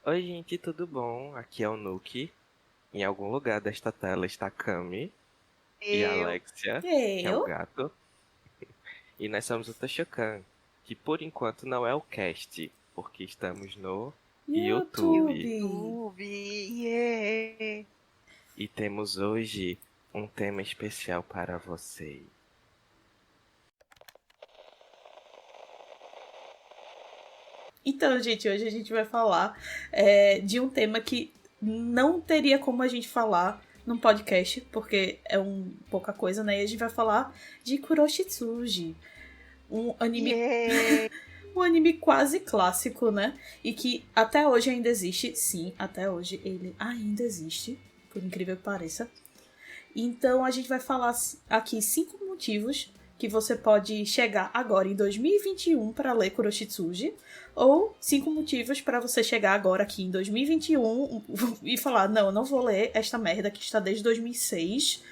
Oi, gente, tudo bom? Aqui é o Nuki. Em algum lugar desta tela está Kami e a Eu. Alexia, que é o Eu? gato. E nós somos o Toshokan, que por enquanto não é o cast, porque estamos no YouTube. YouTube. YouTube, yeah. E temos hoje um tema especial para vocês. Então, gente, hoje a gente vai falar de um tema que não teria como a gente falar num podcast, porque é pouca coisa, né? E a gente vai falar de Kuroshitsuji, um anime, Yeah. um anime quase clássico, né? E que até hoje ainda existe. Sim, até hoje ele ainda existe, por incrível que pareça. Então a gente vai falar aqui 5 motivos que você pode chegar agora em 2021 para ler Kuroshitsuji, ou 5 motivos para você chegar agora aqui em 2021 e falar: não, eu não vou ler esta merda que está desde 2006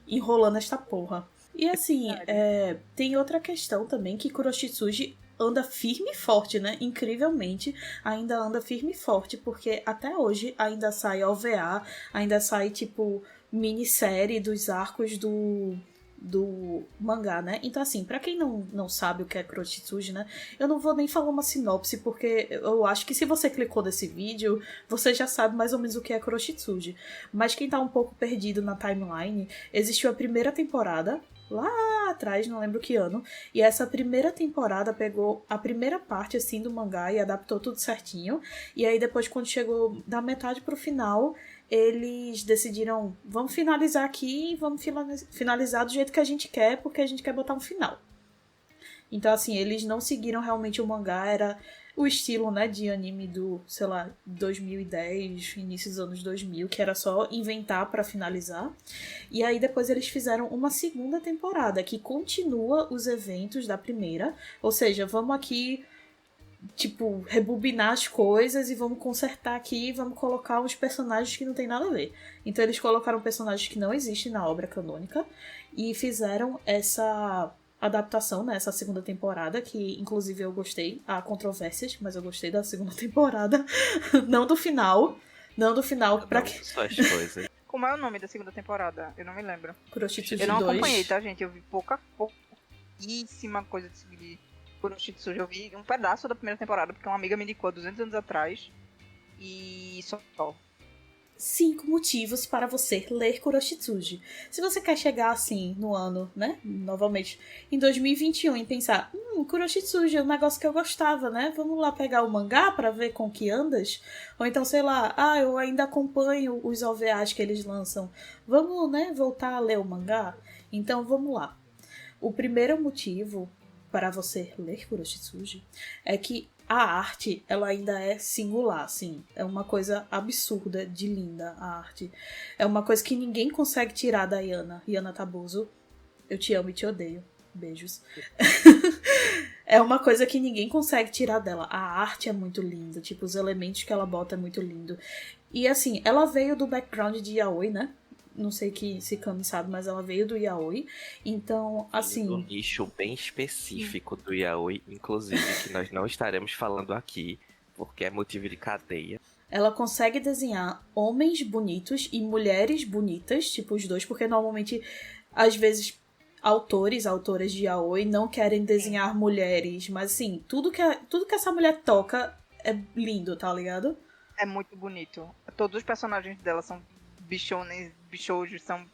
enrolando esta porra. E assim, Verdade. tem outra questão também, que Kuroshitsuji anda firme e forte, né? Incrivelmente, ainda anda firme e forte, porque até hoje ainda sai OVA, ainda sai, tipo, minissérie dos arcos do mangá, né? Então, assim, pra quem não sabe o que é Kuroshitsuji, né? Eu não vou nem falar uma sinopse, porque eu acho que se você clicou nesse vídeo, você já sabe mais ou menos o que é Kuroshitsuji. Mas quem tá um pouco perdido na timeline, existiu a primeira temporada, lá atrás, não lembro que ano, e essa primeira temporada pegou a primeira parte, assim, do mangá e adaptou tudo certinho. E aí, depois, quando chegou da metade pro final, eles decidiram, vamos finalizar aqui e vamos finalizar do jeito que a gente quer, porque a gente quer botar um final. Então, assim, eles não seguiram realmente o mangá, era o estilo, né, de anime do, sei lá, 2010, início dos anos 2000, que era só inventar pra finalizar. E aí depois eles fizeram uma segunda temporada, que continua os eventos da primeira, ou seja, vamos aqui, tipo, rebobinar as coisas e vamos consertar aqui e vamos colocar uns personagens que não tem nada a ver. Então eles colocaram personagens que não existem na obra canônica e fizeram essa adaptação, né, essa segunda temporada, que inclusive eu gostei. Há controvérsias, mas eu gostei da segunda temporada. Não do final. Não do final, Cada pra um que. com suas coisas. Como é o nome da segunda temporada? Eu não me lembro. Eu Kuroshitsuji não acompanhei, 2. tá, gente? Eu vi pouquíssima coisa de Kuroshitsuji. Eu vi um pedaço da primeira temporada, porque uma amiga me indicou há 200 anos atrás. E só. 5 motivos para você ler Kuroshitsuji. Se você quer chegar assim no ano, né? Novamente, em 2021 e pensar, Kuroshitsuji é um negócio que eu gostava, né? Vamos lá pegar o mangá para ver com que andas? Ou então, sei lá, eu ainda acompanho os OVAs que eles lançam. Vamos, né, voltar a ler o mangá? Então, vamos lá. O primeiro motivo para você ler Kuroshitsuji é que a arte, ela ainda é singular, assim. É uma coisa absurda de linda, a arte. É uma coisa que ninguém consegue tirar da Yana Tabuso. Eu te amo e te odeio. Beijos. É uma coisa que ninguém consegue tirar dela. A arte é muito linda, tipo, os elementos que ela bota é muito lindo. E assim, ela veio do background de Yaoi, né? Não sei se Kami sabe, mas ela veio do Yaoi. Então, Vindo do assim, nicho bem Sim. específico do yaoi, inclusive, que nós não estaremos falando aqui, porque é motivo de cadeia. ela consegue desenhar homens bonitos e mulheres bonitas, tipo os dois, porque normalmente, às vezes, autoras de yaoi não querem Sim. desenhar mulheres, mas assim, tudo que essa mulher toca é lindo, tá ligado? É muito bonito. Todos os personagens dela são bichones, bichojos, são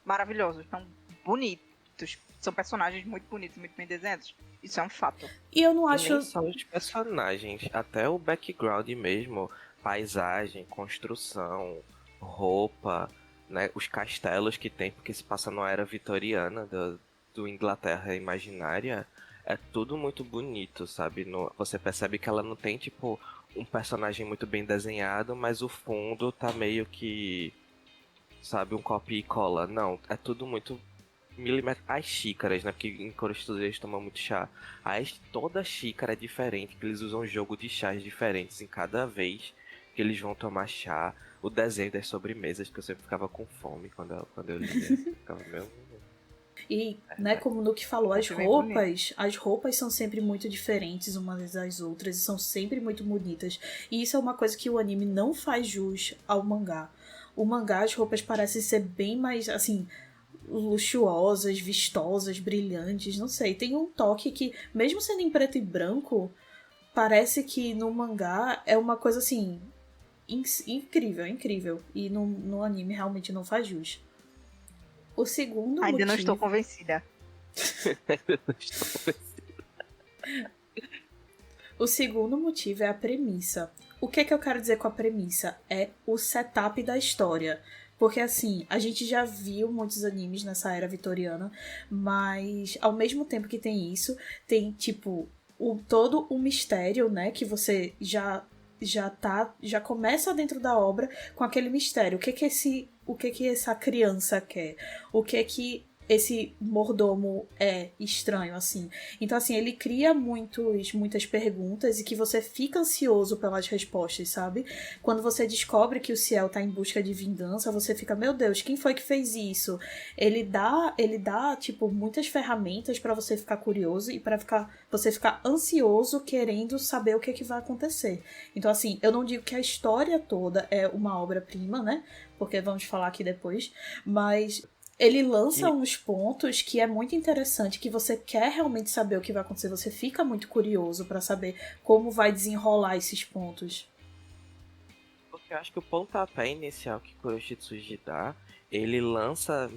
maravilhosos, são bonitos. São personagens muito bonitos, muito bem desenhados. Isso é um fato. E eu não E nem acho. só os personagens, até o background mesmo, paisagem, construção, roupa, né, os castelos que tem, porque se passa numa era vitoriana do Inglaterra imaginária, é tudo muito bonito, sabe? Você percebe que ela não tem, tipo, um personagem muito bem desenhado, mas o fundo tá meio que, sabe, um copia e cola. Não, é tudo muito as xícaras, né? Porque em Coreia eles tomam muito chá. Toda xícara é diferente, que eles usam um jogo de chás diferentes em cada vez que eles vão tomar chá. O desenho das sobremesas, que eu sempre ficava com fome quando eu lia. Ficava meu. E, né, como o Nuke falou, Achei bem bonito. as roupas são sempre muito diferentes umas das outras e são sempre muito bonitas. E isso é uma coisa que o anime não faz jus ao mangá. O mangá, as roupas parecem ser bem mais, assim, luxuosas, vistosas, brilhantes, não sei. Tem um toque que, mesmo sendo em preto e branco, parece que no mangá é uma coisa, assim, incrível, incrível. E no anime realmente não faz jus. O segundo Ainda não estou motivo... convencida. O segundo motivo é a premissa. O que eu quero dizer com a premissa? É o setup da história. Porque, assim, a gente já viu muitos animes nessa era vitoriana, mas ao mesmo tempo que tem isso, tem, tipo, todo o mistério, né? Que você já começa dentro da obra com aquele mistério. O que essa criança quer? O que esse mordomo é estranho, assim. Então, assim, ele cria muitas perguntas e que você fica ansioso pelas respostas, sabe? Quando você descobre que o Ciel tá em busca de vingança, você fica, meu Deus, quem foi que fez isso? Ele dá tipo, muitas ferramentas pra você ficar curioso e pra você ficar ansioso querendo saber o que vai acontecer. Então, assim, eu não digo que a história toda é uma obra-prima, né? Porque vamos falar aqui depois, mas ele lança E, uns pontos que é muito interessante, que você quer realmente saber o que vai acontecer, você fica muito curioso pra saber como vai desenrolar esses pontos. porque eu acho que o pontapé inicial que Kuroshitsuji dá, ele lança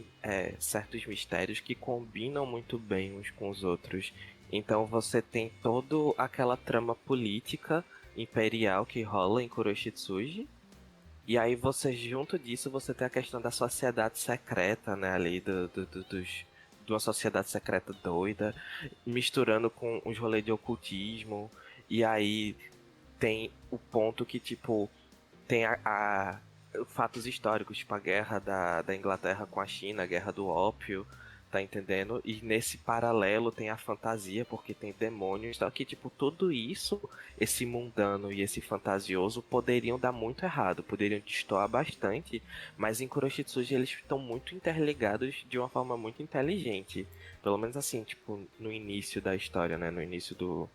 certos mistérios que combinam muito bem uns com os outros. Então você tem toda aquela trama política imperial que rola em Kuroshitsuji. E aí você, junto disso, você tem a questão da sociedade secreta, né, ali, de uma sociedade secreta doida, misturando com os rolês de ocultismo. E aí tem o ponto que, tipo, tem fatos históricos, tipo a guerra da Inglaterra com a China, a guerra do ópio, tá entendendo? E nesse paralelo tem a fantasia, porque tem demônios, só que, tipo, tudo isso, esse mundano e esse fantasioso, poderiam dar muito errado, poderiam destoar bastante, mas em Kuroshitsuji eles estão muito interligados de uma forma muito inteligente. Pelo menos assim, tipo, no início da história, né? No início No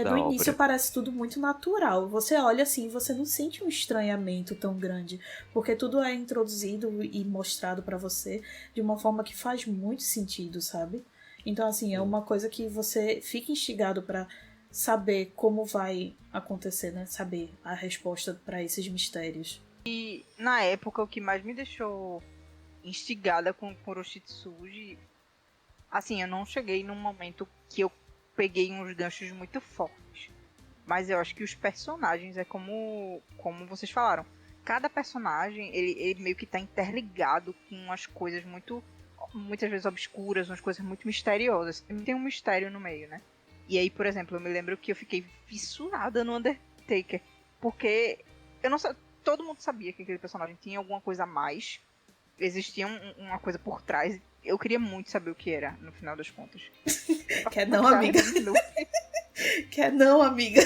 da início obra. parece tudo muito natural. Você olha assim, você não sente um estranhamento tão grande, porque tudo é introduzido e mostrado pra você de uma forma que faz muito sentido, sabe? Então assim, é uma coisa que você fica instigado pra saber como vai acontecer, né? Saber a resposta pra esses mistérios. Na época, o que mais me deixou instigada com Kuroshitsuji, assim, eu não cheguei num momento que eu peguei uns ganchos muito fortes. Mas eu acho que os personagens é como vocês falaram. Cada personagem, ele meio que tá interligado com umas coisas muitas vezes obscuras, umas coisas muito misteriosas. Tem um mistério no meio, né? E aí, por exemplo, eu me lembro que eu fiquei fissurada no Undertaker. Porque eu não todo mundo sabia que aquele personagem tinha alguma coisa a mais. Existia uma coisa por trás. Eu queria muito saber o que era, no final das contas. Quer não, amiga? Quer não, amiga?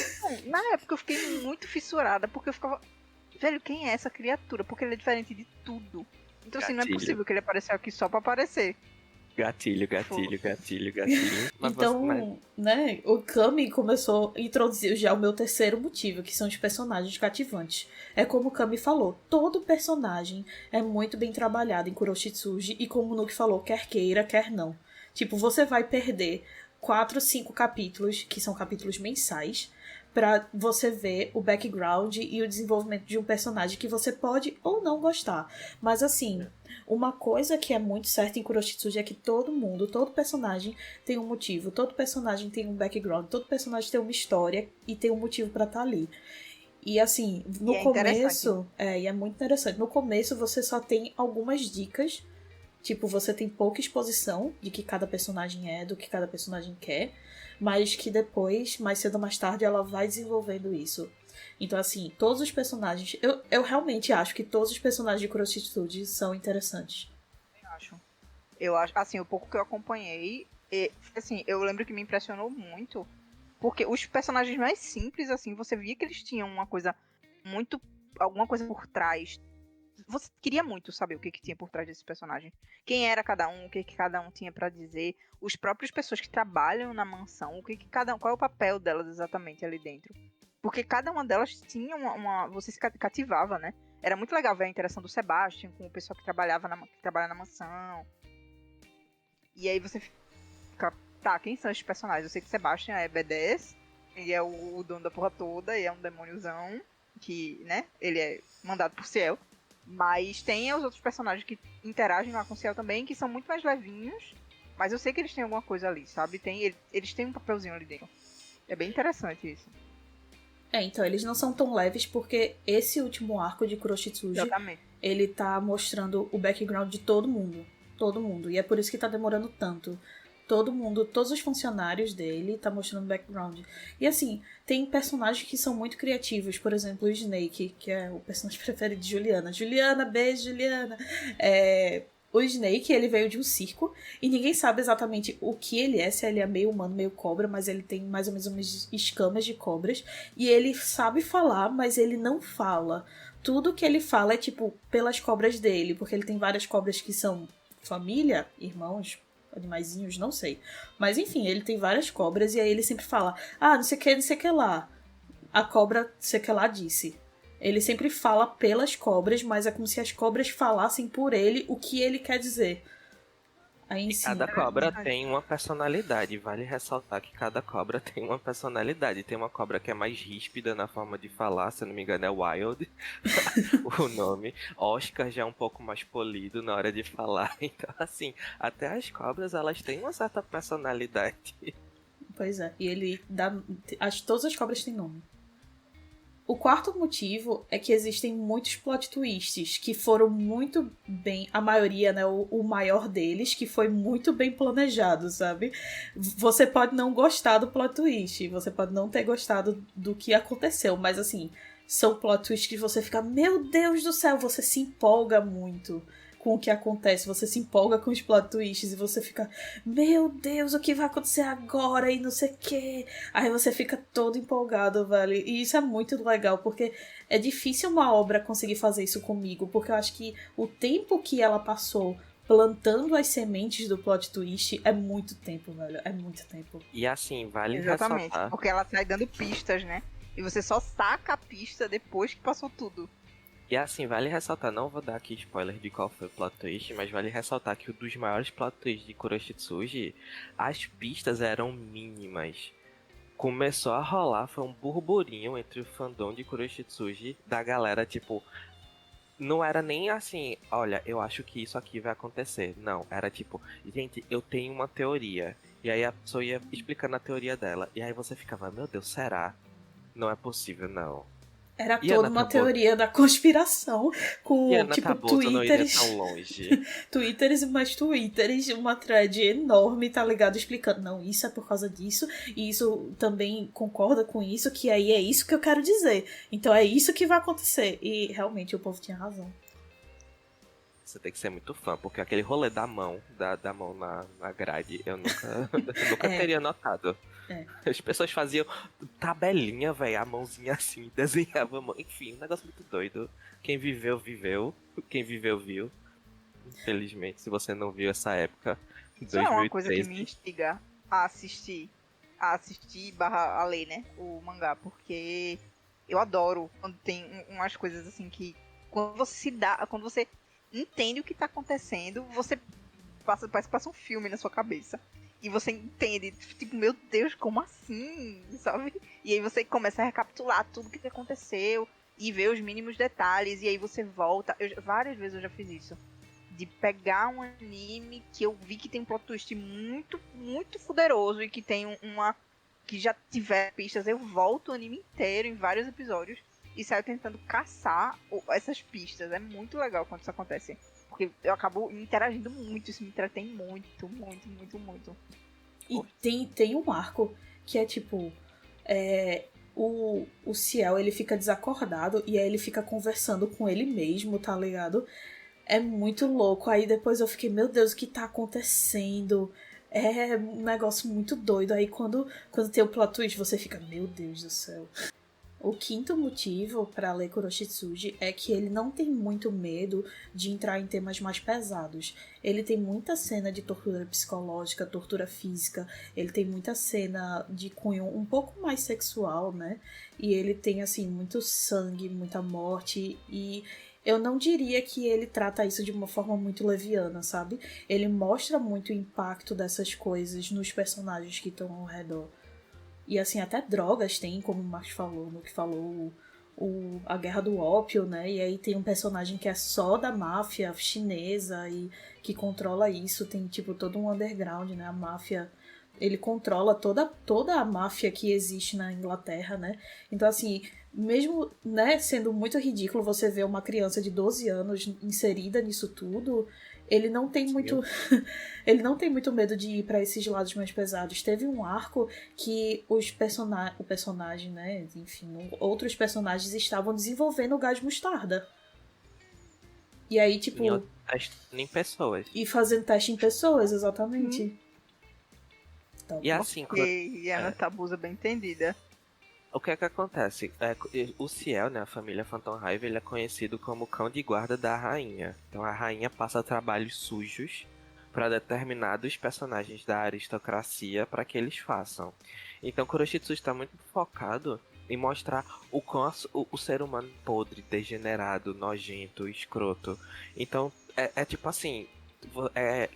Na época eu fiquei muito fissurada, porque eu ficava, velho, quem é essa criatura? Porque ele é diferente de tudo. Então, assim, não é Gatilho. possível que ele apareceu aqui só pra aparecer. Gatilho, gatilho, gatilho, gatilho. Então, né, o Kami começou a introduzir já o meu terceiro motivo, que são os personagens cativantes. É como o Kami falou, todo personagem é muito bem trabalhado em Kuroshitsuji, e como o Nuke falou, quer queira, quer não. Tipo, você vai perder 4, 5 capítulos, que são capítulos mensais, pra você ver o background e o desenvolvimento de um personagem que você pode ou não gostar. Mas assim, uma coisa que é muito certa em Kuroshitsuji é que todo personagem tem um motivo, todo personagem tem um background, todo personagem tem uma história e tem um motivo pra estar ali. E assim, no começo, e é muito interessante, no começo você só tem algumas dicas, tipo, você tem pouca exposição de que cada personagem é, do que cada personagem quer, mas que depois, mais cedo ou mais tarde, ela vai desenvolvendo isso. Então, assim, todos os personagens... Eu realmente acho que todos os personagens de Kuroshitsuji são interessantes. Eu acho, assim, o pouco que eu acompanhei, assim, eu lembro que me impressionou muito, porque os personagens mais simples, assim, você via que eles tinham alguma coisa por trás. Você queria muito saber o que tinha por trás desse personagem. Quem era cada um, o que cada um tinha pra dizer. Os próprios pessoas que trabalham na mansão, qual é o papel delas exatamente ali dentro. Porque cada uma delas tinha você se cativava, né? Era muito legal ver a interação do Sebastian com o pessoal que trabalha na mansão. E aí você fica, tá, quem são esses personagens? Eu sei que Sebastian é B10, ele é o dono da porra toda, e é um demôniozão, que, né, ele é mandado por Ciel. Mas tem os outros personagens que interagem lá com o Ciel também, que são muito mais levinhos, mas eu sei que eles têm alguma coisa ali, sabe? Eles têm um papelzinho ali dentro. É bem interessante isso. Então, eles não são tão leves porque esse último arco de Kuroshitsuji, Exatamente. ele tá mostrando o background de todo mundo. Todo mundo. E é por isso que tá demorando tanto. Todo mundo, todos os funcionários dele tá mostrando o background. E assim, tem personagens que são muito criativos. Por exemplo, o Snake, que é o personagem preferido de Juliana. Juliana, beijo, Juliana! O Snake, ele veio de um circo e ninguém sabe exatamente o que ele é, se ele é meio humano, meio cobra, mas ele tem mais ou menos umas escamas de cobras. E ele sabe falar, mas ele não fala. Tudo que ele fala é, tipo, pelas cobras dele, porque ele tem várias cobras que são família, irmãos, animaizinhos, não sei. Mas enfim, ele tem várias cobras e aí ele sempre fala, não sei o que lá. A cobra, não sei o que lá, disse. Ele sempre fala pelas cobras, mas é como se as cobras falassem por ele o que ele quer dizer. Aí E cada cobra tem uma personalidade. Vale ressaltar que cada cobra tem uma personalidade. Tem uma cobra que é mais ríspida na forma de falar, se eu não me engano é Wild o nome. Oscar já é um pouco mais polido na hora de falar. Então, assim, até as cobras, elas têm uma certa personalidade. Pois é, e ele dá... Todas as cobras têm nome. O quarto motivo é que existem muitos plot twists que foram muito bem, a maioria, né, o maior deles, que foi muito bem planejado, sabe? Você pode não gostar do plot twist, você pode não ter gostado do que aconteceu, mas assim, são plot twists que você fica, meu Deus do céu, você se empolga muito com o que acontece, você se empolga com os plot twists e você fica, meu Deus, o que vai acontecer agora e não sei o que. Aí você fica todo empolgado, velho. E isso é muito legal, porque é difícil uma obra conseguir fazer isso comigo, porque eu acho que o tempo que ela passou plantando as sementes do plot twist é muito tempo, velho. É muito tempo. E assim, vale Exatamente, ressaltar... porque ela sai dando pistas, né? E você só saca a pista depois que passou tudo. E assim, vale ressaltar, não vou dar aqui spoiler de qual foi o plot twist, mas vale ressaltar que um dos maiores plot twists de Kuroshitsuji, as pistas eram mínimas. Começou a rolar, foi um burburinho entre o fandom de Kuroshitsuji, da galera, tipo... Não era nem assim, olha, eu acho que isso aqui vai acontecer. Não, era tipo, gente, eu tenho uma teoria. E aí a pessoa ia explicando a teoria dela. E aí você ficava, meu Deus, será? Não é possível, não. Era E toda Ana uma Taboto... teoria da conspiração, E com, Ana tipo, Taboto não iria twitters... tão longe. Twitters e mais twitters, uma thread enorme, tá ligado? Explicando, não, isso é por causa disso, e isso também concorda com isso, que aí é isso que eu quero dizer. Então é isso que vai acontecer. E realmente o povo tinha razão. Você tem que ser muito fã, porque aquele rolê da mão, da mão na grade, eu nunca, nunca teria notado. As pessoas faziam tabelinha, velho, a mãozinha assim, desenhava a mão. Enfim, um negócio muito doido. Quem viveu, viveu. Quem viveu, viu. Infelizmente, se você não viu essa época, Isso 2013... é uma coisa que me instiga a assistir barra a ler, né, o mangá, porque eu adoro quando tem umas coisas assim que quando você entende o que tá acontecendo, você parece que passa um filme na sua cabeça. E você entende, tipo, meu Deus, como assim? Sabe? E aí você começa a recapitular tudo o que aconteceu e ver os mínimos detalhes. E aí você volta. Várias vezes eu já fiz isso. De pegar um anime que eu vi que tem um plot twist muito, muito poderoso e que tem que já tiver pistas. Eu volto o anime inteiro em vários episódios e saio tentando caçar essas pistas. É muito legal quando isso acontece. Porque eu acabo interagindo muito, isso me entretém muito, muito, muito, muito. E tem um arco que é tipo... o Ciel, ele fica desacordado e aí ele fica conversando com ele mesmo, tá ligado? É muito louco. Aí depois eu fiquei, meu Deus, o que tá acontecendo? É um negócio muito doido. Aí quando tem o plot twist, você fica, meu Deus do céu. O quinto motivo para ler Kuroshitsuji é que ele não tem muito medo de entrar em temas mais pesados. Ele tem muita cena de tortura psicológica, tortura física, ele tem muita cena de cunho um pouco mais sexual, né? E ele tem, assim, muito sangue, muita morte, e eu não diria que ele trata isso de uma forma muito leviana, sabe? Ele mostra muito o impacto dessas coisas nos personagens que estão ao redor. E assim, até drogas tem, como o Marcos falou, no que falou a Guerra do Ópio, né? E aí tem um personagem que é só da máfia chinesa e que controla isso. Tem, tipo, todo um underground, né? A máfia, ele controla toda a máfia que existe na Inglaterra, né? Então, assim, mesmo, né, sendo muito ridículo você ver uma criança de 12 anos inserida nisso tudo, ele não tem muito ele não tem muito medo de ir pra esses lados mais pesados. Teve um arco que o personagem, né, enfim, outros personagens estavam desenvolvendo o gás mostarda. E aí, tipo, em pessoas. e fazendo teste em pessoas, exatamente. Então, E assim, E Ana Tabusa bem entendida. o que é que acontece? O Ciel, né, a família Phantom Hive, ele é conhecido como cão de guarda da rainha. Então a rainha passa trabalhos sujos para determinados personagens da aristocracia para que eles façam. Então Kuroshitsu está muito focado em mostrar o ser humano podre, degenerado, nojento, escroto. Então é tipo assim,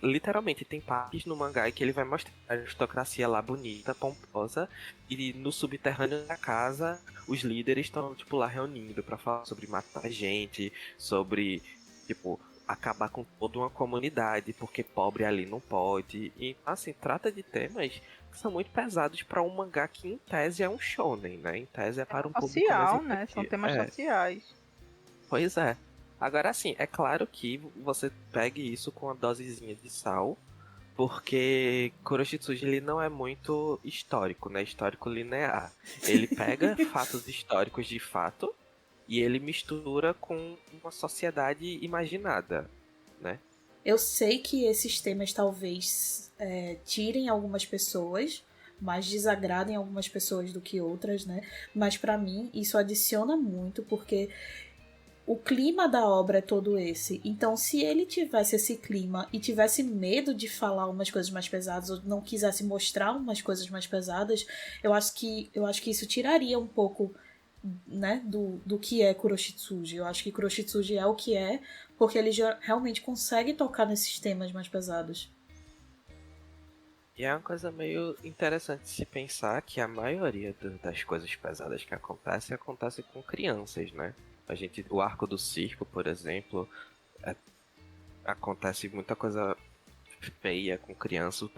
literalmente tem partes no mangá que ele vai mostrar a aristocracia lá bonita, pomposa, e no subterrâneo da casa os líderes estão tipo lá reunindo pra falar sobre matar gente, sobre tipo acabar com toda uma comunidade, porque pobre ali não pode. E assim, trata de temas que são muito pesados para um mangá que em tese é um shonen, né? Em tese é para um público mais social, né? São infantil. temas sociais. Pois é. Agora, assim, é claro que você pegue isso com uma dosezinha de sal, porque Kuroshitsuji ele não é muito histórico, né? Histórico linear. Ele pega fatos históricos de fato e ele mistura com uma sociedade imaginada, né? eu sei que esses temas talvez tirem algumas pessoas, mais desagradem algumas pessoas do que outras, né? Mas pra mim isso adiciona muito, porque o clima da obra é todo esse. Então, se ele tivesse esse clima e tivesse medo de falar umas coisas mais pesadas ou não quisesse mostrar umas coisas mais pesadas, eu acho que isso tiraria um pouco, né, do que é Kuroshitsuji. Eu acho que Kuroshitsuji é o que é porque ele já realmente consegue tocar nesses temas mais pesados. E é uma coisa meio interessante de se pensar que a maioria das coisas pesadas que acontece com crianças, né? O arco do circo, por exemplo, acontece muita coisa feia com criança,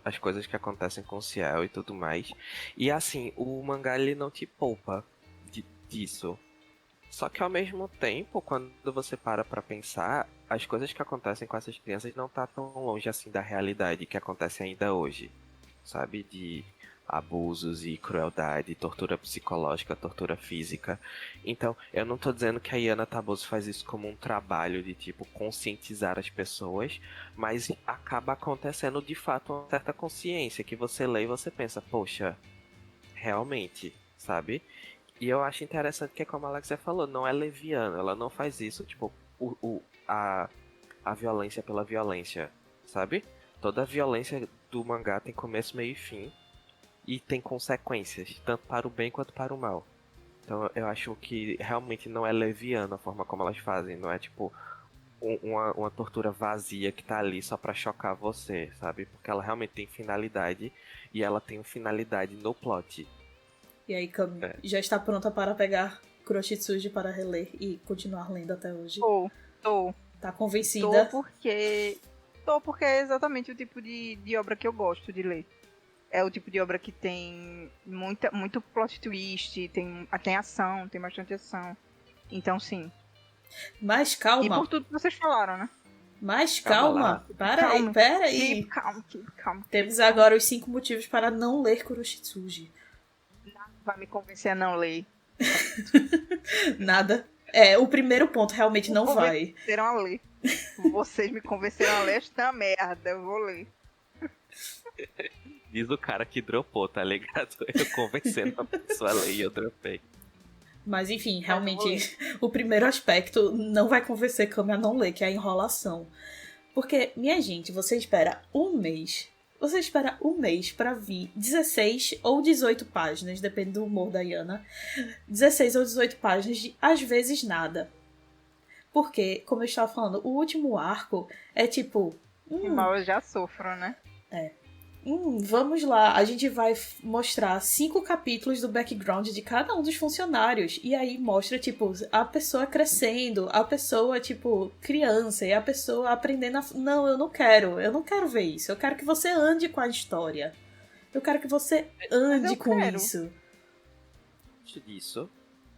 as coisas que acontecem com o Ciel e tudo mais. E assim, o mangá ele não te poupa disso. Só que ao mesmo tempo, quando você para pra pensar, as coisas que acontecem com essas crianças não tá tão longe assim da realidade que acontece ainda hoje, sabe? De abusos e crueldade, tortura psicológica, tortura física. Então, eu não tô dizendo que a Yana Taboso faz isso como um trabalho de, tipo, conscientizar as pessoas, mas acaba acontecendo de fato uma certa consciência que você lê e você pensa, poxa, realmente, sabe? E eu acho interessante que, como a Alexia falou, não é leviana, ela não faz isso, tipo, a violência pela violência, sabe? Toda a violência do mangá tem começo, meio e fim, e tem consequências, tanto para o bem quanto para o mal. Então eu acho que realmente não é leviana a forma como elas fazem, não é tipo uma tortura vazia que tá ali só pra chocar você, sabe? Porque ela realmente tem finalidade, e ela tem finalidade no plot. E aí, Cami, já está pronta para pegar Kuroshitsuji para reler e continuar lendo até hoje? Tô. Tá convencida? Tô porque é exatamente o tipo de obra que eu gosto de ler. É o tipo de obra que tem muito plot twist, tem ação, tem bastante ação. Então, sim. Mas calma. E por tudo que vocês falaram, né? Mas calma. Pera aí. Calma. Temos agora os 5 motivos para não ler Kuroshitsuji. Vai me convencer a não ler. Nada. O primeiro ponto realmente não vai. Convenceram a ler. Vocês me convenceram a ler esta merda. Eu vou ler. Diz o cara que dropou, tá ligado? Eu convencendo a pessoa a ler e eu dropei. Mas enfim, realmente, o primeiro aspecto não vai convencer Cami a não ler, que é a enrolação. Porque, minha gente, você espera um mês. Você espera um mês pra vir 16 ou 18 páginas, depende do humor da Yana. 16 ou 18 páginas de, às vezes, nada. Porque, como eu estava falando, o último arco é tipo... E mal eu já sofro, né? Vamos lá, a gente vai mostrar 5 capítulos do background de cada um dos funcionários. E aí mostra, tipo, a pessoa crescendo, a pessoa, tipo, criança, e a pessoa aprendendo a... Não, eu não quero ver isso. Eu quero que você ande com a história. Eu quero que você ande com isso. Disso.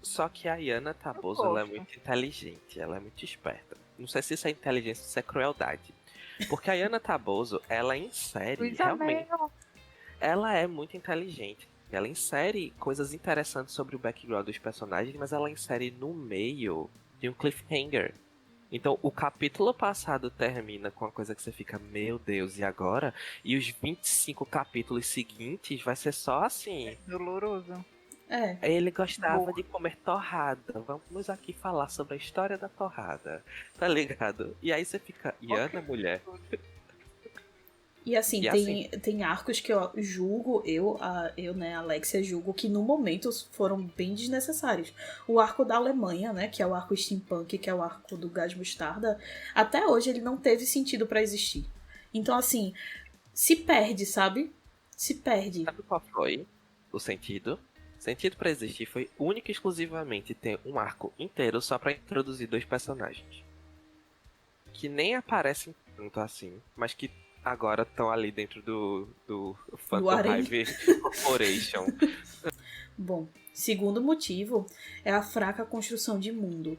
Só que a Yana Taboso, ela é muito inteligente, ela é muito esperta. Não sei se isso é inteligência ou se é crueldade. Porque a Yana Taboso, ela insere realmente... Ela é muito inteligente. Ela insere coisas interessantes sobre o background dos personagens, mas ela insere no meio de um cliffhanger. Então, o capítulo passado termina com uma coisa que você fica, meu Deus, e agora? E os 25 capítulos seguintes vai ser só assim... É doloroso. Ele gostava de comer torrada. Vamos aqui falar sobre a história da torrada. Tá ligado? E aí você fica, Yana, mulher. E assim, tem arcos que eu julgo, né, Alexia, julgo que no momento foram bem desnecessários. O arco da Alemanha, né, que é o arco steampunk, que é o arco do gás mostarda, até hoje ele não teve sentido pra existir. Então, assim, se perde, sabe? Se perde. Sabe qual foi o sentido? O sentido pra existir foi único e exclusivamente ter um arco inteiro só pra introduzir 2 personagens. Que nem aparecem tanto assim, mas que agora estão ali dentro do Phantom Hive Corporation. Bom, segundo motivo é a fraca construção de mundo.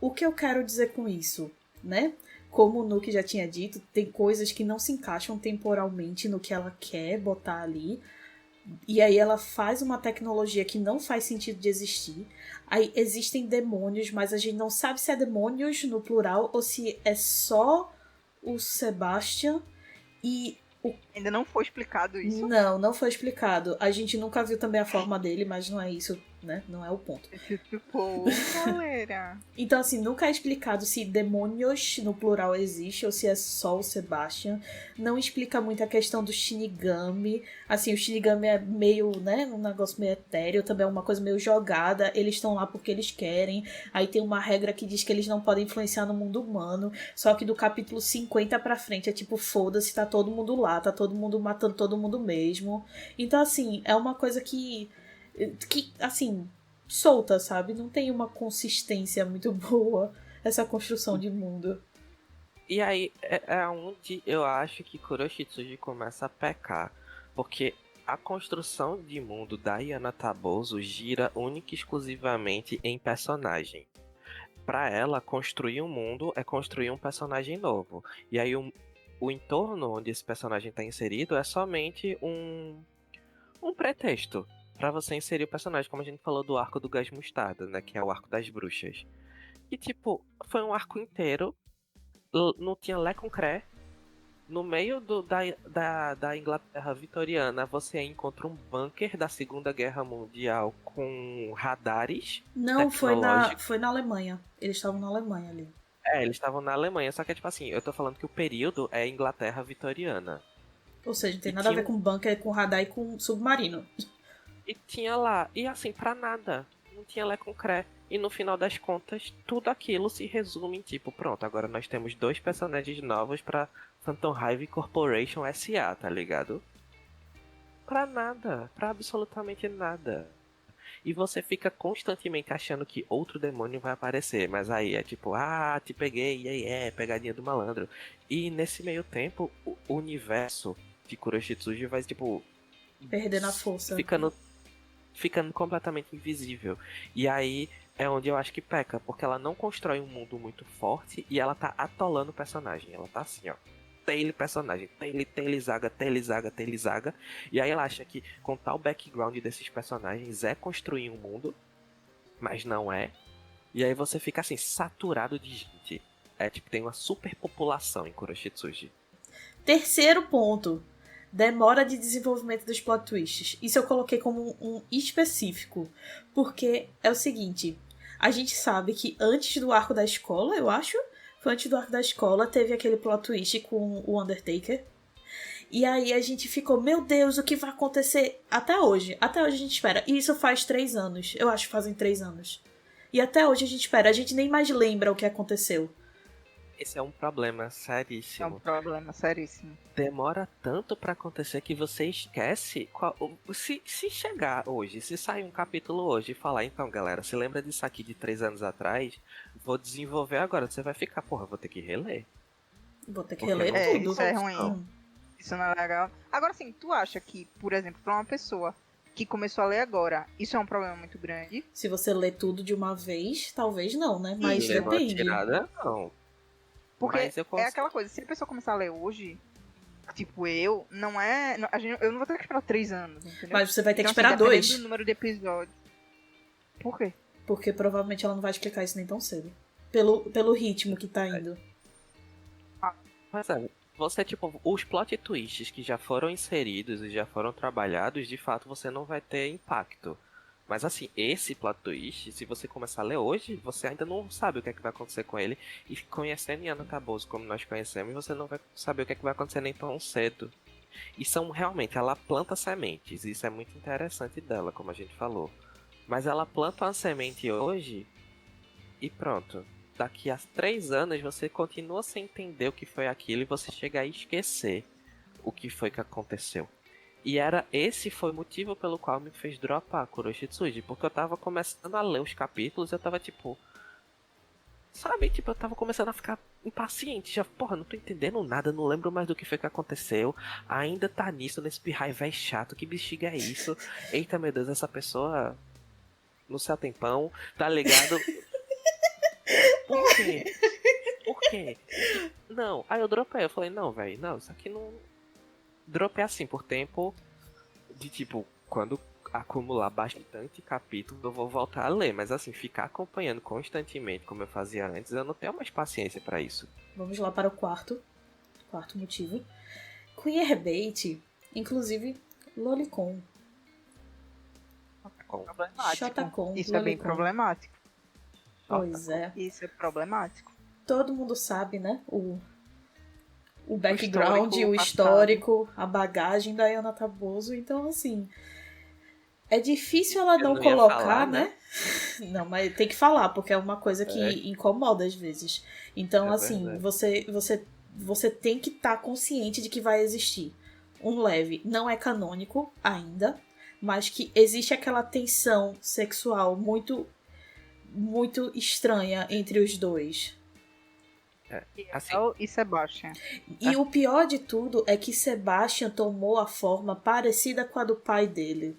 O que eu quero dizer com isso, né? Como o Nuke já tinha dito, tem coisas que não se encaixam temporalmente no que ela quer botar ali. E aí ela faz uma tecnologia que não faz sentido de existir. Aí existem demônios, mas a gente não sabe se é demônios no plural ou se é só o Sebastian. E ainda não foi explicado isso? Não foi explicado. A gente nunca viu também a forma dele, mas não é isso, né? Não é o ponto. Pô, galera. Então, assim, nunca é explicado se demônios no plural existe ou se é só o Sebastian. Não explica muito a questão do Shinigami. Assim, o Shinigami é meio, né? Um negócio meio etéreo, também é uma coisa meio jogada. Eles estão lá porque eles querem. Aí tem uma regra que diz que eles não podem influenciar no mundo humano. Só que do capítulo 50 pra frente é tipo, foda-se, tá todo mundo lá, tá todo mundo matando todo mundo mesmo. Então, assim, é uma coisa que assim, solta, sabe? Não tem uma consistência muito boa essa construção de mundo. E aí é onde eu acho que Kuroshitsuji começa a pecar. Porque a construção de mundo da Yana Taboso gira única e exclusivamente em personagem. Pra ela, construir um mundo é construir um personagem novo. E aí o entorno onde esse personagem está inserido é somente um pretexto pra você inserir o personagem, como a gente falou do arco do gás mostarda, né, que é o arco das bruxas. E tipo, foi um arco inteiro, não tinha lé com cré. No meio da Inglaterra vitoriana, você encontra um bunker da Segunda Guerra Mundial com radares. Não, foi na Alemanha. Eles estavam na Alemanha ali. Eles estavam na Alemanha, só que é tipo assim, eu tô falando que o período é Inglaterra vitoriana. Ou seja, não tem nada a ver com bunker, com radar e com submarino. E tinha lá, e assim, pra nada. Não tinha lé com cré. E no final das contas, tudo aquilo se resume em tipo, pronto, agora nós temos 2 personagens novos pra Phantom Hive Corporation SA, tá ligado? Pra nada, pra absolutamente nada. E você fica constantemente achando que outro demônio vai aparecer, mas aí é tipo, te peguei, e aí pegadinha do malandro. E nesse meio tempo, o universo de Kuroshitsuji vai tipo... perdendo a força. Ficando completamente invisível. E aí é onde eu acho que peca, porque ela não constrói um mundo muito forte e ela tá atolando o personagem. Ela tá assim, ó. Tail personagem, tail zaga. E aí ela acha que contar o background desses personagens é construir um mundo, mas não é. E aí você fica assim, saturado de gente. É tipo, tem uma superpopulação em Kuroshitsuji. Terceiro ponto. demora de desenvolvimento dos plot twists. Isso eu coloquei como um específico, porque é o seguinte, a gente sabe que antes do arco da escola, eu acho, foi antes do arco da escola, teve aquele plot twist com o Undertaker. E aí a gente ficou, meu Deus, o que vai acontecer? Até hoje a gente espera. E isso faz 3 anos. Eu acho que fazem 3 anos. E até hoje a gente espera. A gente nem mais lembra o que aconteceu. Esse é um problema É um seríssimo. problema seríssimo. Demora tanto pra acontecer que você esquece. Se chegar hoje, se sair um capítulo hoje e falar, então galera, se lembra disso aqui de 3 anos atrás? Vou desenvolver agora. Você vai ficar, porra, vou ter que reler. Vou ter que Porque reler não É, tudo. isso é ruim. Hum. Isso não é legal. Agora sim, tu acha que, por exemplo, pra uma pessoa que começou a ler agora, isso é um problema muito grande? Se você lê tudo de uma vez, talvez não, né? Mas Ler uma depende. tirada, não. Porque Mas eu é aquela coisa, se a pessoa começar a ler hoje, tipo eu, não é. Eu não vou ter que esperar 3 anos, entendeu? Mas você vai ter que Então, esperar assim, dependendo 2. do número de episódios. Por quê? Porque provavelmente ela não vai explicar isso nem tão cedo. Pelo ritmo que tá indo. Mas é, você, tipo, os plot twists que já foram inseridos e já foram trabalhados, de fato você não vai ter impacto. Mas assim, esse plot twist, se você começar a ler hoje, você ainda não sabe o que é que vai acontecer com ele. E conhecendo Yana Taboso como nós conhecemos, você não vai saber o que é que vai acontecer nem tão cedo. E são realmente, ela planta sementes, e isso é muito interessante dela, como a gente falou. Mas ela planta uma semente hoje e pronto. Daqui a 3 anos você continua sem entender o que foi aquilo e você chega a esquecer o que foi que aconteceu. E esse foi o motivo pelo qual me fez dropar Kuroshitsuji, porque eu tava começando a ler os capítulos e eu tava tipo... Sabe, tipo, eu tava começando a ficar impaciente, já, porra, não tô entendendo nada, não lembro mais do que foi que aconteceu, ainda tá nisso, nesse pirraia véi chato, que bexiga é isso? Eita, meu Deus, essa pessoa no seu tempão, tá ligado? Por quê? Por quê? Não, aí eu dropei, eu falei, não, velho, não, isso aqui não... Dropei assim, por tempo de tipo, quando acumular bastante capítulo, eu vou voltar a ler, mas assim, ficar acompanhando constantemente como eu fazia antes, eu não tenho mais paciência pra isso. Vamos lá para o quarto motivo. Queerbait, inclusive Lolicon. Problemático. Shotacon, Isso é bem Lolicon. problemático. Pois é. Isso é problemático. Todo mundo sabe, né? O background, histórico, o histórico, a bagagem da Yana Taboso. Então, assim, é difícil ela não ia colocar, falar, né? Não, mas tem que falar, porque é uma coisa que incomoda às vezes. Então, É assim, verdade. você tem que estar consciente de que vai existir um leve. Não é canônico ainda, mas que existe aquela tensão sexual muito, muito estranha entre os dois. Assim, E Sebastian. E o pior de tudo é que Sebastian tomou a forma parecida com a do pai dele.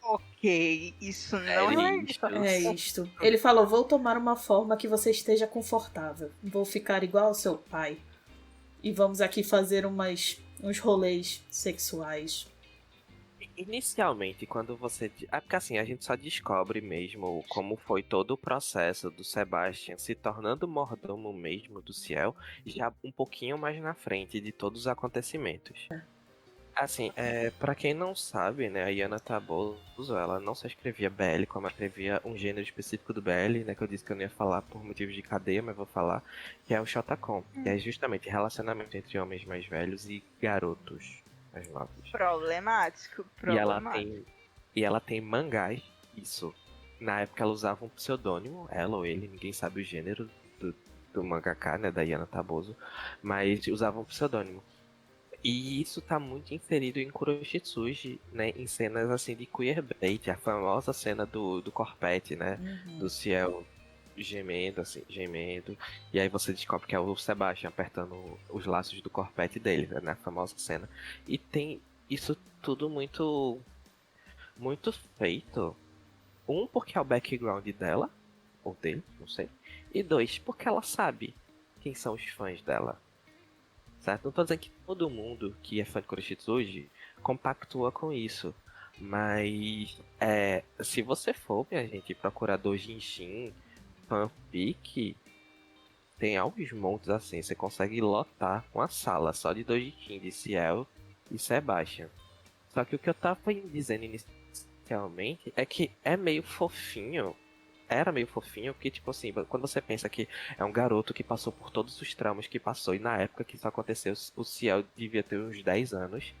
Ok, isso não é legal. É isto. Ele falou, vou tomar uma forma que você esteja confortável. Vou ficar igual ao seu pai. E vamos aqui fazer uns rolês sexuais. inicialmente, quando você... É porque assim, a gente só descobre mesmo como foi todo o processo do Sebastian se tornando mordomo mesmo do Ciel, já um pouquinho mais na frente de todos os acontecimentos. Assim, pra quem não sabe, né, a Yana Taboso, ela não só escrevia BL, como ela escrevia um gênero específico do BL, né, que eu disse que eu não ia falar por motivos de cadeia, mas vou falar, que é o Shotacon, que é justamente relacionamento entre homens mais velhos e garotos mais novos. Problemático. E ela tem mangás, isso. Na época ela usava um pseudônimo, ela ou ele, ninguém sabe o gênero do mangaka, né, da Yana Taboso, mas usava um pseudônimo. E isso tá muito inserido em Kuroshitsuji, né, em cenas assim de queerbait, a famosa cena do corpete, né, do Ciel gemendo, assim, gemendo, e aí você descobre que é o Sebastian apertando os laços do corpete dele, né, na famosa cena. E tem isso tudo muito muito feito. Um, porque é o background dela, ou dele, não sei. E dois, porque ela sabe quem são os fãs dela. Certo? Não tô dizendo que todo mundo que é fã de Kuroshitsuji compactua com isso. Mas se você for, minha gente, procurar doujinshi, fanfic, tem aos montes assim, você consegue lotar uma sala só de Dojin, de Ciel e Sebastian. Só que o que eu tava dizendo inicialmente é que é meio fofinho. Era meio fofinho, porque, tipo assim, quando você pensa que é um garoto que passou por todos os traumas que passou, e na época que isso aconteceu, o Ciel devia ter uns 10 anos.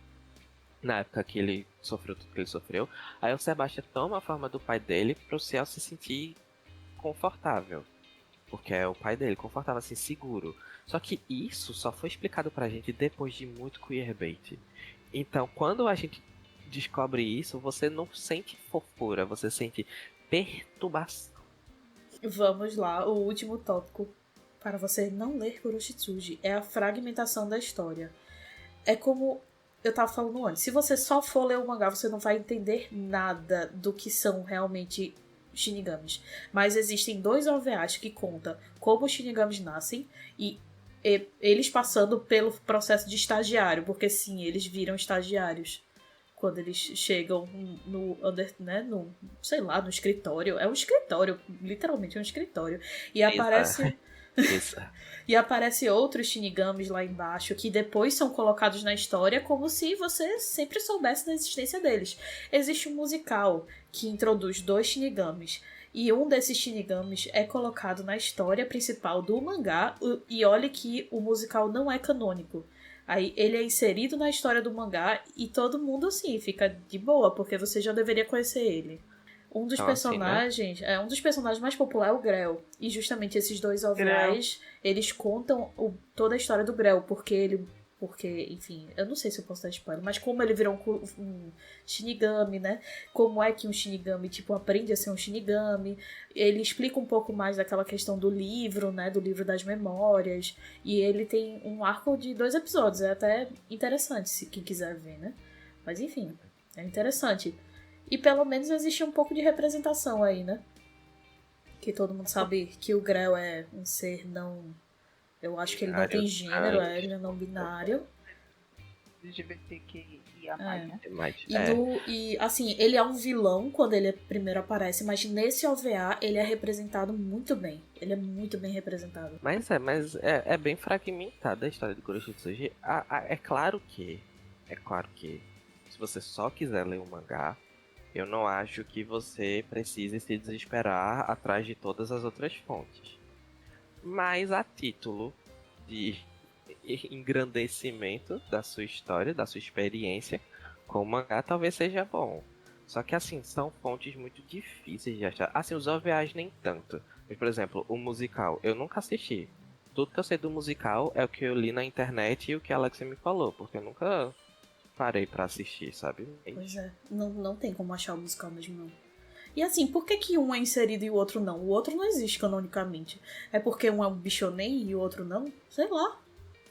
Na época que ele sofreu tudo que ele sofreu. Aí o Sebastian toma a forma do pai dele pro Ciel se sentir confortável. Porque é o pai dele, confortável assim, seguro. Só que isso só foi explicado pra gente depois de muito queerbait. Então, quando a gente descobre isso, você não sente fofura, você sente perturbação. Vamos lá, o último tópico para você não ler Kuroshitsuji é a fragmentação da história. É como eu tava falando antes, se você só for ler o mangá, você não vai entender nada do que são realmente Shinigamis. Mas existem 2 OVAs que contam como os Shinigamis nascem e eles passando pelo processo de estagiário, porque sim, eles viram estagiários quando eles chegam sei lá, no escritório. É um escritório, literalmente é um escritório. E aparece... Isso. E aparece outros Shinigamis lá embaixo que depois são colocados na história como se você sempre soubesse da existência deles. Existe um musical que introduz 2 Shinigamis. E um desses Shinigamis é colocado na história principal do mangá. E olha que o musical não é canônico. Aí ele é inserido na história do mangá e todo mundo assim fica de boa, porque você já deveria conhecer ele. Um dos personagens, assim, né? Um dos personagens mais populares é o Grell. E justamente esses 2 OVAs, eles contam toda a história do Grell, porque, enfim, eu não sei se eu posso dar spoiler, mas como ele virou um Shinigami, né? Como é que um Shinigami, tipo, aprende a ser um Shinigami. Ele explica um pouco mais daquela questão do livro, né? Do livro das memórias. E ele tem um arco de 2 episódios. É até interessante, se quem quiser ver, né? Mas, enfim, é interessante. E pelo menos existe um pouco de representação aí, né? Que todo mundo sabe que o Grell é um ser não... Eu acho que ele não tem gênero, ele é não binário. LGBTQIA+, né? E assim, ele é um vilão quando ele primeiro aparece, mas nesse OVA ele é representado muito bem. Ele é muito bem representado. Mas é bem fragmentada a história do Kuroshitsuji. É claro que... se você só quiser ler o mangá, eu não acho que você precise se desesperar atrás de todas as outras fontes. Mas a título de engrandecimento da sua história, da sua experiência com o mangá, talvez seja bom. Só que assim, são fontes muito difíceis de achar. Assim, os OVAs nem tanto. Mas, por exemplo, o musical, eu nunca assisti. Tudo que eu sei do musical é o que eu li na internet e o que a Alexia me falou, porque eu nunca parei pra assistir, sabe? Pois é, não tem como achar o musical mesmo, não. E assim, por que um é inserido e o outro não? O outro não existe canonicamente. É porque um é um bichonem e o outro não? Sei lá.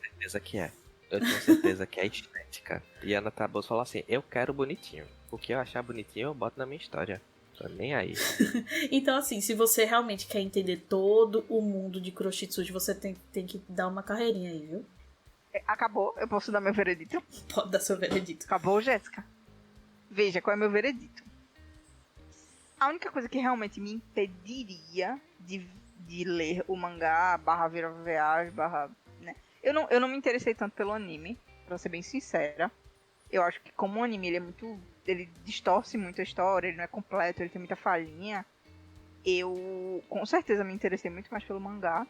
Certeza que é. Eu tenho certeza que é estética. E a Ana Taboso falou assim, eu quero bonitinho. O que eu achar bonitinho eu boto na minha história. Tô nem aí. Então assim, se você realmente quer entender todo o mundo de Kuroshitsuji, você tem que dar uma carreirinha aí, viu? Acabou? Eu posso dar meu veredito? Pode dar seu veredito. Acabou, Jéssica? Veja, qual é meu veredito? A única coisa que realmente me impediria de ler o mangá, /ver OVAs, né? Eu não me interessei tanto pelo anime, pra ser bem sincera. Eu acho que como o anime ele distorce muito a história, ele não é completo, ele tem muita falhinha. Eu com certeza me interessei muito mais pelo mangá.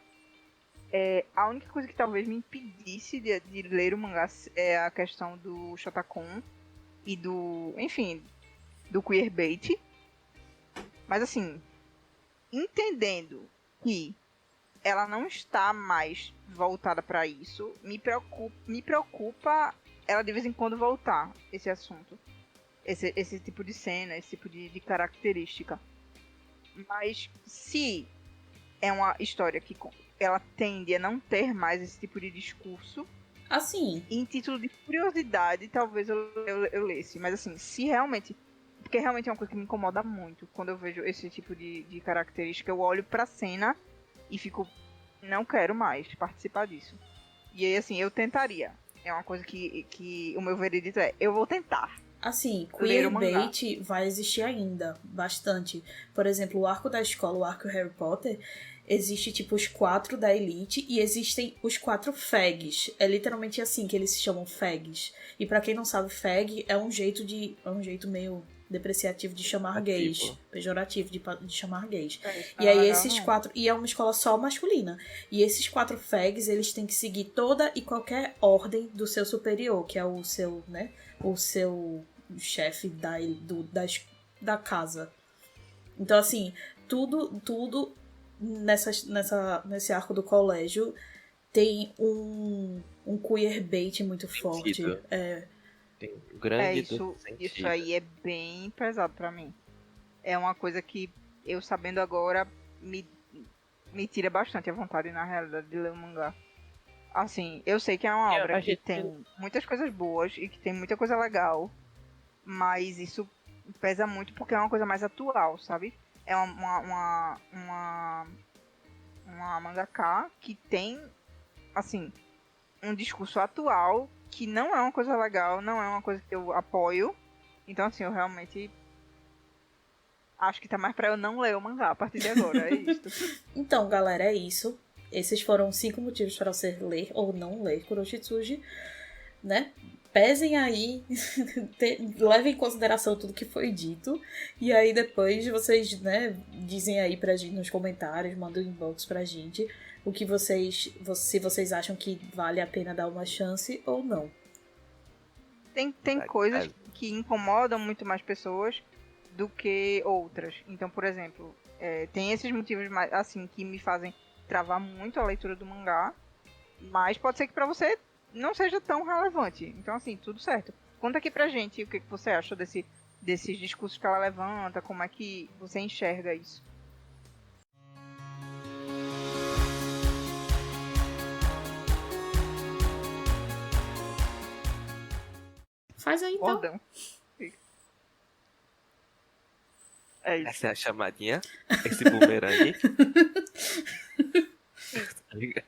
A única coisa que talvez me impedisse de ler o mangá é a questão do Shotacon e do queerbait. Mas assim, entendendo que ela não está mais voltada para isso, me preocupa ela de vez em quando voltar esse assunto. Esse tipo de cena, esse tipo de característica. Mas se é uma história que ela tende a não ter mais esse tipo de discurso. Assim. Em título de curiosidade, talvez eu lesse. Mas assim, se realmente... Porque realmente é uma coisa que me incomoda muito. Quando eu vejo esse tipo de característica, eu olho pra cena e fico... Não quero mais participar disso. E aí, assim, eu tentaria. É uma coisa que o meu veredito é... Eu vou tentar. Assim, Ler o mangá. queerbait vai existir ainda, bastante. Por exemplo, o arco da escola, o arco Harry Potter, existe tipo os 4 da Elite e existem os 4 fags. É literalmente assim que eles se chamam fags. E pra quem não sabe, fag é um jeito meio depreciativo de chamar gays. Pejorativo de chamar gays. Isso E não é aí legal, esses não. 4. E é uma escola só masculina. E esses 4 fags, eles têm que seguir toda e qualquer ordem do seu superior, que é o seu, né? O seu chefe da casa. Então, assim, tudo nesse arco do colégio tem um queerbait muito forte. Sentido. É, Tem um grande Isso sentido. aí é bem pesado pra mim. É uma coisa que eu sabendo agora me tira bastante a vontade, na realidade, de ler o mangá. Assim, eu sei que é uma obra A que gente- tem muitas coisas boas e que tem muita coisa legal, mas isso pesa muito porque é uma coisa mais atual, sabe? É uma mangaka que tem, assim, um discurso atual que não é uma coisa legal, não é uma coisa que eu apoio. Então, assim, eu realmente acho que tá mais pra eu não ler o mangá a partir de agora, é isso. Então, galera, é isso. Esses foram 5 motivos para você ler ou não ler Kuroshitsuji, né? Pesem aí, levem em consideração tudo que foi dito. E aí depois vocês, né, dizem aí pra gente nos comentários, mandam um inbox pra gente o que se vocês acham que vale a pena dar uma chance ou não. Tem coisas que incomodam muito mais pessoas do que outras. Então, por exemplo, tem esses motivos mais, assim, que me fazem travar muito a leitura do mangá, mas pode ser que pra você não seja tão relevante. Então, assim, tudo certo. Conta aqui pra gente o que você acha desses discursos que ela levanta, como é que você enxerga isso. Faz aí então. Bordão. É isso. Essa é a chamadinha? Esse bumerangue? Tá ligado?